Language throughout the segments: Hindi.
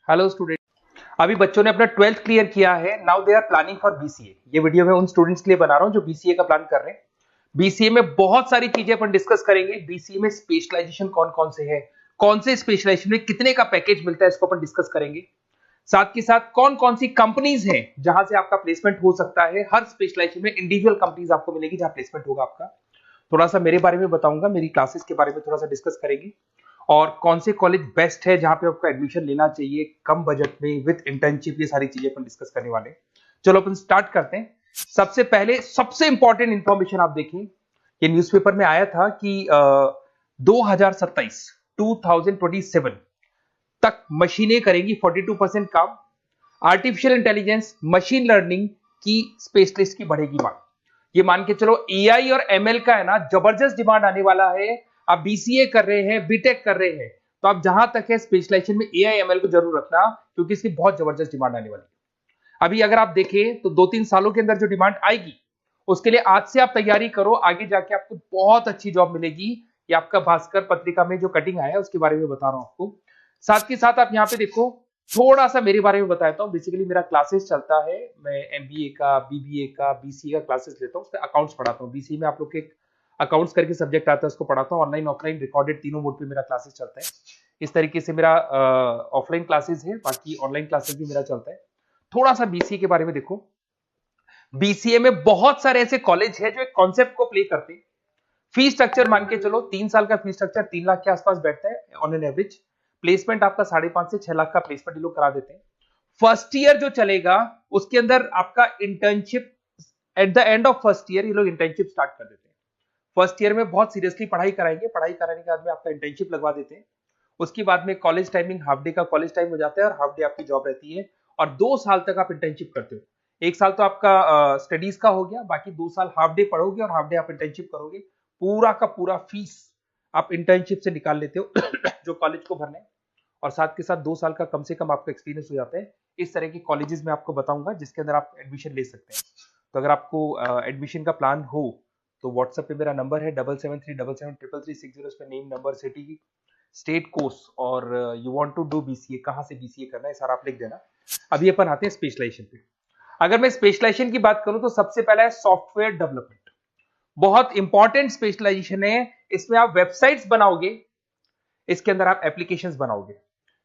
Hello student. अभी बच्चों ने अपना 12th क्लियर किया है। Now they are planning for BCA. ये वीडियो मैं उन स्टूडेंट्स के लिए बना रहा हूं जो बीसीए का प्लान कर रहे हैं। बीसीए में बहुत सारी चीजें अपन डिस्कस करेंगे। बीसीए में स्पेशलाइजेशन कौन कौन से है, कौन से स्पेशलाइजेशन में कितने का पैकेज मिलता है, इसको अपन डिस्कस करेंगे। साथ के साथ कौन कौन सी कंपनीज हैं जहां से आपका प्लेसमेंट हो सकता है। हर स्पेशलाइजेशन में इंडिविजुअल कंपनीज आपको मिलेगी जहां प्लेसमेंट होगा आपका। थोड़ा सा मेरे बारे में बताऊंगा, मेरी क्लासेस के बारे में थोड़ा सा डिस्कस करेंगे और कौन से कॉलेज बेस्ट है जहां पे आपको एडमिशन लेना चाहिए कम बजट में विद इंटर्नशिप। ये सारी चीजें अपन डिस्कस करने वाले हैं। चलो अपन स्टार्ट करते हैं। सबसे पहले सबसे इंपॉर्टेंट इंफॉर्मेशन आप देखिए, ये न्यूज़पेपर में आया था कि 2027 2027 तक मशीनें करेंगी 42% काम। आर्टिफिशियल इंटेलिजेंस, मशीन लर्निंग की स्पेशलिस्ट की बढ़ेगी मांग। ये मान के चलो एआई और एमएल का है ना जबरदस्त डिमांड आने वाला है। आप बीसीए कर रहे हैं, बीटेक कर रहे हैं, तो आप जहां तक है स्पेशलाइजेशन में एआई एमएल को जरूर रखना, क्योंकि इसकी बहुत जबरदस्त डिमांड आने वाली है। अभी अगर आप देखें तो 2-3 सालों के अंदर जो डिमांड आएगी उसके लिए आज से आप तैयारी करो, आगे जाके आपको बहुत अच्छी जॉब मिलेगी। ये आपका भास्कर पत्रिका में जो कटिंग आया है उसके बारे में बता रहा हूं आपको। साथ के साथ आप यहाँ पे देखो, थोड़ा सा मेरे बारे में बताता हूँ। बेसिकली मेरा क्लासेस चलता है, मैं एमबीए का, बीबीए का, बीसीए का क्लासेस लेता हूँ, उसमें अकाउंट्स पढ़ाता हूँ। बीसीए में आप लोग के अकाउंट्स करके सब्जेक्ट आता है, उसको पढ़ाता हूँ। ऑनलाइन ऑफलाइन रिकॉर्डेड तीनों मोड पे मेरा क्लासेस चलता है। इस तरीके से मेरा ऑफलाइन क्लासेस है, बाकी ऑनलाइन क्लासेस भी मेरा चलता है। थोड़ा सा बीसीए के बारे में देखो। बीसीए में बहुत सारे ऐसे कॉलेज है जो एक कॉन्सेप्ट को प्ले करते हैं। फीस स्ट्रक्चर मान के चलो 3 साल का फीस स्ट्रक्चर 3 लाख के आसपास बैठता है ऑन एन एवरेज। प्लेसमेंट आपका 5.5 से 6 लाख का प्लेसमेंट ये लोग करा देते हैं। फर्स्ट ईयर जो चलेगा उसके अंदर आपका internship, at the end of first year ये लोग इंटर्नशिप स्टार्ट कर देते हैं। फर्स्ट ईयर में बहुत सीरियसली पढ़ाई कराएंगे, पढ़ाई कराने के बाद में आपका इंटर्नशिप लगवा देते हैं। उसके बाद में कॉलेज टाइमिंग हाफ डे का कॉलेज टाइम हो जाता है और हाफ डे आपकी जॉब रहती है। और 2 साल तक आप इंटर्नशिप करते हो। 1 साल तो आपका स्टडीज का हो गया, बाकी 2 साल हाफ डे पढ़ोगे और हाफ डे आप इंटर्नशिप करोगे। पूरा का पूरा फीस आप इंटर्नशिप से निकाल लेते हो जो कॉलेज को भरना है। और साथ के साथ 2 साल का कम से कम आपका एक्सपीरियंस हो जाता है। इस तरह के कॉलेजेस में आपको बताऊंगा जिसके अंदर आप एडमिशन ले सकते हैं। तो अगर आपको एडमिशन का प्लान हो तो व्हाट्सएप पे मेरा नंबर है 7737733360। इस पे name, number, city, state, course और you want to do BCA, कहां से बीसीए करना है सारा आप लिख देना। अभी अपन आते हैं स्पेशलाइजेशन पे। अगर मैं स्पेशलाइजेशन की बात करूं तो सबसे पहला है सॉफ्टवेयर डेवलपमेंट। बहुत इंपॉर्टेंट स्पेशलाइजेशन है। इसमें आप वेबसाइट्स बनाओगे, इसके अंदर आप एप्लीकेशंस बनाओगे।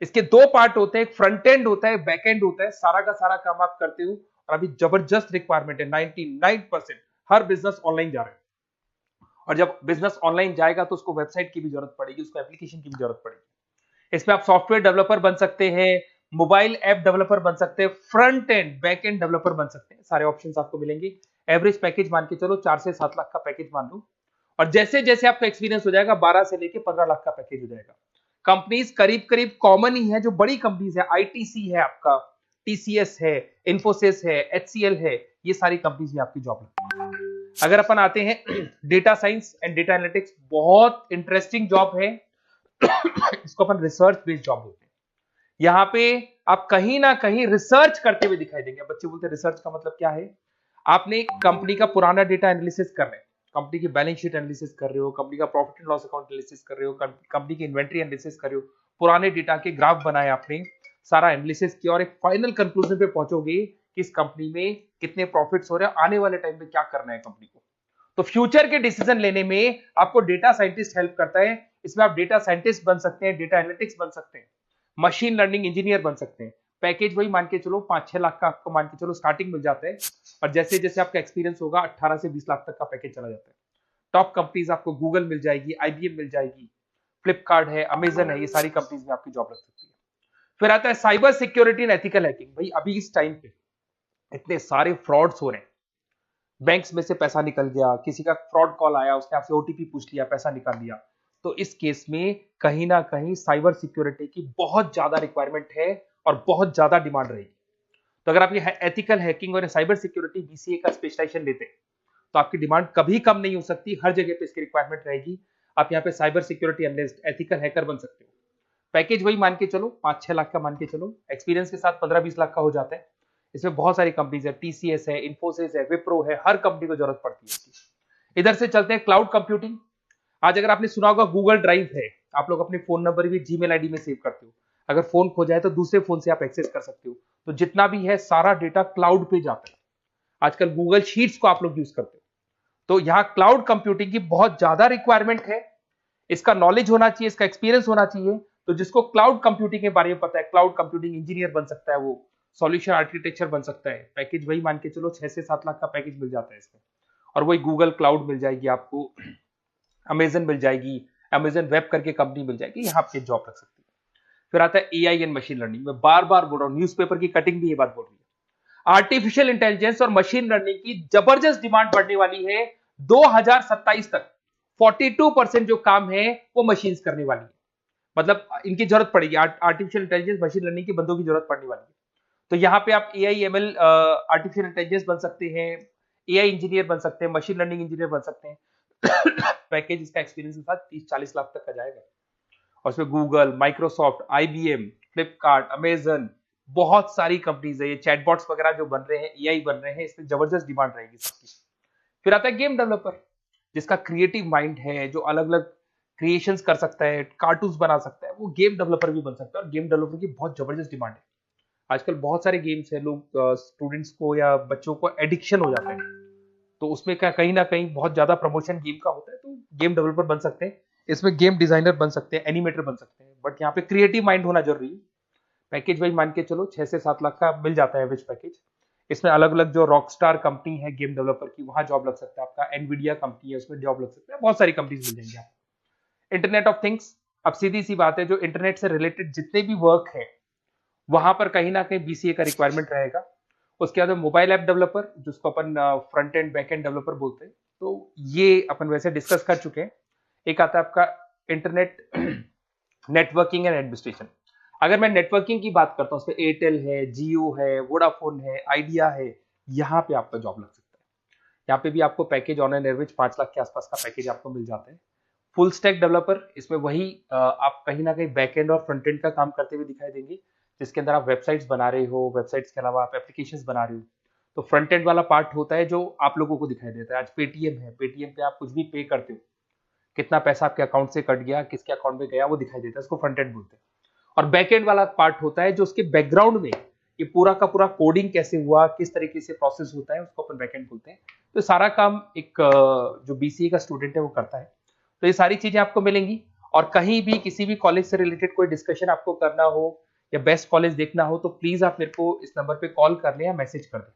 इसके 2 पार्ट होते हैं, एक फ्रंट एंड होता है, बैक एंड होता है। सारा का सारा काम आप करते हो और अभी जबरदस्त रिक्वायरमेंट है। 99% हर बिजनेस ऑनलाइन जा रहा है और जब बिजनेस ऑनलाइन जाएगा तो उसको वेबसाइट की भी जरूरत पड़ेगी, उसको एप्लीकेशन की भी जरूरत पड़ेगी। इसमें आप सॉफ्टवेयर डेवलपर बन सकते हैं, मोबाइल ऐप डेवलपर बन सकते हैं, front end back end developer बन सकते हैं। सारे ऑप्शंस आपको मिलेंगे। एवरेज पैकेज मान के चलो 4 से 7 लाख का पैकेज मान लो। और जैसे जैसे आपका एक्सपीरियंस हो जाएगा 12 से लेके 15 लाख का पैकेज हो जाएगा। कंपनीज करीब करीब कॉमन ही है, जो बड़ी कंपनीज है, आईटीसी है आपका, टीसीएस है, इन्फोसिस है, एचसीएल है, ये सारी कंपनीज में आपकी जॉब लगती है। अगर अपन आते हैं data science and data analytics, बहुत इंटरेस्टिंग जॉब है। इसको अपन रिसर्च बेस्ड जॉब बोलते हैं। यहाँ पे आप कहीं ना कहीं रिसर्च करते हुए दिखाई देंगे। बच्चे बोलते हैं रिसर्च का मतलब क्या है? आपने कंपनी का पुराना डेटा एनालिसिस कर रहे हैं, कंपनी की बैलेंस शीट एनालिसिस कर रहे हो, कंपनी का profit and loss account analysis कर रहे हो, कंपनी की इन्वेंट्री एनालिसिस कर रहे हो, पुराने डेटा के ग्राफ बनाए आपने, सारा एनालिसिस किया और एक फाइनल कंक्लूजन पे पहुंचोगे कि इस कंपनी में कितने प्रॉफिट्स हो रहे हैं, आने वाले टाइम में क्या करना है कंपनी को। तो फ्यूचर के डिसीजन लेने में आपको डेटा साइंटिस्ट हेल्प करता है। इसमें आप डेटा साइंटिस्ट बन सकते हैं, डेटा एनालिटिक्स बन सकते हैं, मशीन लर्निंग इंजीनियर बन सकते हैं। पैकेज वही मान के चलो 5-6 लाख का आपको मान के चलो स्टार्टिंग मिल जाता है। और जैसे जैसे आपका एक्सपीरियंस होगा 18 से 20 लाख तक का पैकेज चला जाता है। टॉप कंपनीज आपको गूगल मिल जाएगी, आईबीएम मिल जाएगी, फ्लिपकार्ट है, अमेजन है, ये सारी कंपनीज में आपकी जॉब लग सकती है। फिर आता है cyber security and ethical hacking. भाई अभी इस टाइम पे इतने सारे फ्रॉड्स हो रहे हैं, बैंक्स में से पैसा निकल गया, किसी का फ्रॉड कॉल आया, उसने आपसे ओटीपी पूछ लिया, पैसा निकाल लिया। तो इस केस में कहीं ना कहीं साइबर सिक्योरिटी की बहुत ज्यादा रिक्वायरमेंट है और बहुत ज्यादा डिमांड रहेगी। तो अगर आप ये एथिकल हैकिंग और साइबर सिक्योरिटी बीसीए का स्पेशलाइजेशन लेते हैं तो आपकी डिमांड कभी कम नहीं हो सकती, हर जगह पे इसकी रिक्वायरमेंट रहेगी। आप यहाँ पे cyber security analyst, ethical hacker बन सकते हो। पैकेज वही मान के चलो 5-6 लाख का मान के चलो, एक्सपीरियंस के साथ 15-20 लाख का हो जाता है। इसमें बहुत सारी कंपनीज है, टीसीएस है, इन्फोसिस है, विप्रो है, हर कंपनी को जरूरत पड़ती है इसकी। इधर से चलते हैं क्लाउड कंप्यूटिंग। आज अगर आपने सुना होगा गूगल ड्राइव है, आप लोग अपने फोन नंबर भी जीमेल आईडी में सेव करते हो। अगर फोन खो जाए तो दूसरे फोन से आप एक्सेस कर सकते हो। तो जितना भी है सारा डेटा क्लाउड पे जाता है। आजकल गूगल शीट्स को आप लोग यूज करते हो, तो यहाँ क्लाउड कंप्यूटिंग की बहुत ज्यादा रिक्वायरमेंट है। इसका नॉलेज होना चाहिए, इसका एक्सपीरियंस होना चाहिए। तो जिसको क्लाउड कंप्यूटिंग के बारे में पता है, क्लाउड कंप्यूटिंग इंजीनियर बन सकता है, वो सॉल्यूशन आर्किटेक्चर बन सकता है। पैकेज वही मान के चलो 6 से 7 लाख का पैकेज मिल जाता है इसमें, और वही गूगल क्लाउड मिल जाएगी आपको, अमेजन मिल जाएगी, अमेजन वेब करके कंपनी मिल जाएगी, यहाँ पे जॉब लग सकती है। फिर आता है एआई एंड मशीन लर्निंग। मैं बार बार बोल रहा हूँ, न्यूज़पेपर की कटिंग भी ये बात बोल रही है। आर्टिफिशियल इंटेलिजेंस और मशीन लर्निंग की जबरदस्त डिमांड बढ़ने वाली है 2027 तक। 42% जो काम है वो मशीन्स करने वाली है, मतलब इनकी जरूरत पड़ेगी। आर्टिफिशियल इंटेलिजेंस मशीन लर्निंग के बंदों की जरूरत पड़ने वाली है। तो यहाँ पे आप एआई एमएल आर्टिफिशियल इंटेलिजेंस बन सकते हैं, एआई इंजीनियर बन सकते हैं, मशीन लर्निंग इंजीनियर बन सकते हैं। पैकेज इसका एक्सपीरियंस के साथ 30-40 लाख तक का जाएगा। और उसमें Google, Microsoft, IBM, Flipkart, Amazon, बहुत सारी कंपनीज है। ये चैटबॉट्स वगैरह जो बन रहे हैं, एआई बन रहे हैं, इसमें जबरदस्त डिमांड रहेगी सबकी। फिर आता है गेम डेवलपर, जिसका क्रिएटिव माइंड है, जो अलग अलग क्रिएशंस कर सकता है, कार्टून्स बना सकता है, वो गेम डेवलपर भी बन सकता है। और गेम डेवलपर की बहुत जबरदस्त डिमांड है। आजकल बहुत सारे गेम्स है, लोग स्टूडेंट्स को या बच्चों को एडिक्शन हो जाता है, तो उसमें क्या कहीं ना कहीं बहुत ज्यादा प्रमोशन गेम का होता है। तो गेम डेवलपर बन सकते हैं, इसमें गेम डिजाइनर बन सकते हैं, एनिमेटर बन सकते हैं, बट यहाँ पे क्रिएटिव माइंड होना जरूरी है। पैकेज वही मान के चलो 6 से 7 लाख का मिल जाता है एवरेज पैकेज। इसमें अलग अलग जो रॉकस्टार कंपनी है गेम डेवलपर की, वहां जॉब लग सकता है आपका। एनवीडिया कंपनी है, उसमें जॉब लग सकता है। बहुत सारी कंपनीज मिल जाएंगी आपको। इंटरनेट ऑफ थिंग्स, अब सीधी सी बात है, जो इंटरनेट से रिलेटेड जितने भी वर्क है वहां पर कहीं ना कहीं बीसीए का रिक्वायरमेंट रहेगा। उसके बाद मोबाइल ऐप डेवलपर, जिसको अपन front end back end developer बोलते हैं, तो ये अपन वैसे डिस्कस कर चुके हैं। एक आता है आपका इंटरनेट नेटवर्किंग एंड एडमिनिस्ट्रेशन। अगर मैं नेटवर्किंग की बात करता हूँ, उसमें एयरटेल है, जियो है, वोडाफोन है, आइडिया है, यहाँ पे आपका जॉब लग सकता है। यहाँ पे भी आपको package on an average 5 lakh के आसपास का पैकेज आपको मिल जाता है। फुल स्टैक डेवलपर, इसमें वही आप कहीं ना कहीं बैक एंड और फ्रंट एंड का काम करते हुए दिखाई देंगे, जिसके अंदर आप वेबसाइट्स बना रहे हो, वेबसाइट्स के अलावा आप एप्लीकेशंस बना रहे हो। तो फ्रंट एंड वाला पार्ट होता है जो आप लोगों को दिखाई देता है। आज पेटीएम है, पेटीएम पे आप कुछ भी पे करते हो, कितना पैसा आपके अकाउंट से कट गया, किसके अकाउंट में गया, वो दिखाई देता है, उसको फ्रंट एंड बोलते हैं। और बैक एंड वाला पार्ट होता है जो उसके बैकग्राउंड में ये पूरा का पूरा कोडिंग कैसे हुआ, किस तरीके से प्रोसेस होता है, उसको अपन बैक एंड बोलते हैं। तो सारा काम एक जो बीसीए का स्टूडेंट है वो करता है। तो ये सारी चीजें आपको मिलेंगी। और कहीं भी किसी भी कॉलेज से रिलेटेड कोई डिस्कशन आपको करना हो या बेस्ट कॉलेज देखना हो, तो प्लीज आप मेरे को इस नंबर पे कॉल कर लें या मैसेज कर दें।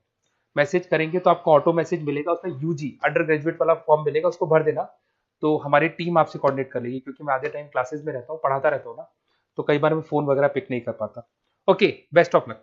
मैसेज करेंगे तो आपको ऑटो मैसेज मिलेगा, उसमें यूजी अंडर ग्रेजुएट वाला फॉर्म मिलेगा, उसको भर देना। तो हमारी टीम आपसे कोऑर्डिनेट कर लेगी, क्योंकि मैं आधे टाइम क्लासेस में रहता हूँ, पढ़ाता रहता हूँ ना, तो कई बार मैं फोन वगैरह पिक नहीं कर पाता। Okay, best of luck.